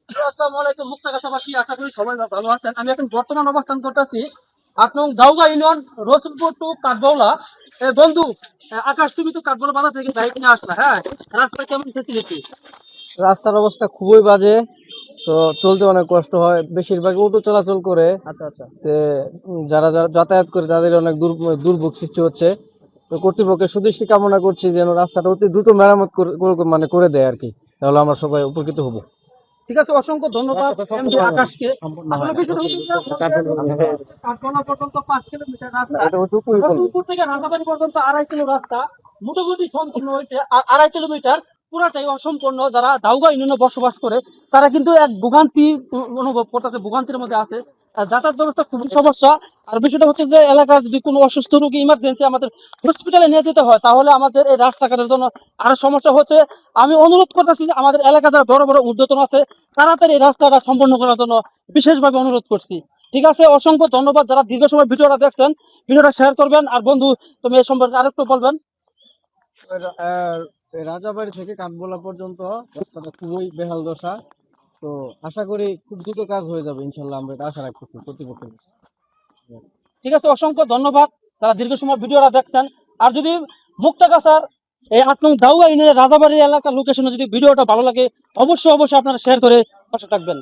আসসালামু আলাইকুম মুক্তাগাছাবাসী, আশা করি সবাই ভালো আছেন। আমি এখন বর্তমান অবস্থান করতেছি আপনার দাউগা ইউনিয়ন রসুলপুর টু কাঠবাউলা। বন্ধু, আকাশ, তুমি তো কাঠবাউলা বাজার থেকে গাড়ি কিনে আসলা, হ্যাঁ? রাস্তা কেমন ফেসিলিটি? রাস্তার অবস্থা খুবই বাজে। তো চলতে অনেক কষ্ট হয়, বেশিরভাগ অটো চলাচল করে। আচ্ছা আচ্ছা। তে যারা যারা যাতায়াত করে তাদের অনেক দুর্ভোগ সৃষ্টি হচ্ছে। তো কর্তৃপক্ষের সুদৃষ্টি কামনা করছি যেন রাস্তাটা অতি দ্রুত মেরামত মানে করে দেয় আর কি, তাহলে আমরা সবাই উপকৃত হব। ঠিক আছে, অসংখ্য ধন্যবাদ এমডি আকাশকে। আসলে বিষয়টা হচ্ছে যে কাঠগোলা পর্যন্ত 5 কিলোমিটার রাস্তা, এটা হচ্ছে উপরি পল্লী। রসুলপুর থেকে রাজাবাড়ি পর্যন্ত 2.5 কিলো রাস্তা মোটামুটি সম্পূর্ণ হয়েছে। আর 2.5 কিলোমিটার পুরাটাই অসম্পূর্ণ। যারা দাউগা ইউনিয়নে বসবাস করে তারা কিন্তু এক ভোগান্তি অনুভব করতেছে, ভোগান্তির মধ্যে আছে। যাতায়াত ব্যবস্থা খুবই সমস্যা। আর বিষয়টা হচ্ছে যে এলাকার যদি কোনো অসুস্থ রোগী ইমার্জেন্সি আমাদের হসপিটালে নিয়ে যেতে হয়, তাহলে আমাদের এই রাস্তাঘাটের জন্য আরো সমস্যা হচ্ছে। আমি অনুরোধ করতেছি যে আমাদের এলাকা যারা বড় বড় ঊর্ধ্বতন আছে, তাড়াতাড়ি এই রাস্তাটা সম্পন্ন করার জন্য বিশেষভাবে অনুরোধ করছি। ঠিক আছে, অসংখ্য ধন্যবাদ। যারা দীর্ঘ সময় ভিডিওটা দেখছেন, ভিডিওটা শেয়ার করবেন। আর বন্ধু, তুমি এই সম্পর্কে আরেকটু বলবেন। আর এই রাজাবাড়ি থেকে কাঠগোলা পর্যন্ত রাস্তাটা খুবই বেহাল দশা। তো আশা করি খুব দ্রুত কাজ হয়ে যাবে ইনশাল্লাহ, আমরা এটা আশা রাখতেছি কর্তৃপক্ষের কাছে। ঠিক আছে, অসংখ্য ধন্যবাদ যারা দীর্ঘ সময় ভিডিওটা দেখছেন। আর যদি মুক্তাগাছার এই 8 নং দাউগা ইউনিয়নের রাজাবাড়ি এলাকার লোকেশনে যদি ভিডিওটা ভালো লাগে, অবশ্যই অবশ্যই আপনারা শেয়ার করে পাশে থাকবেন।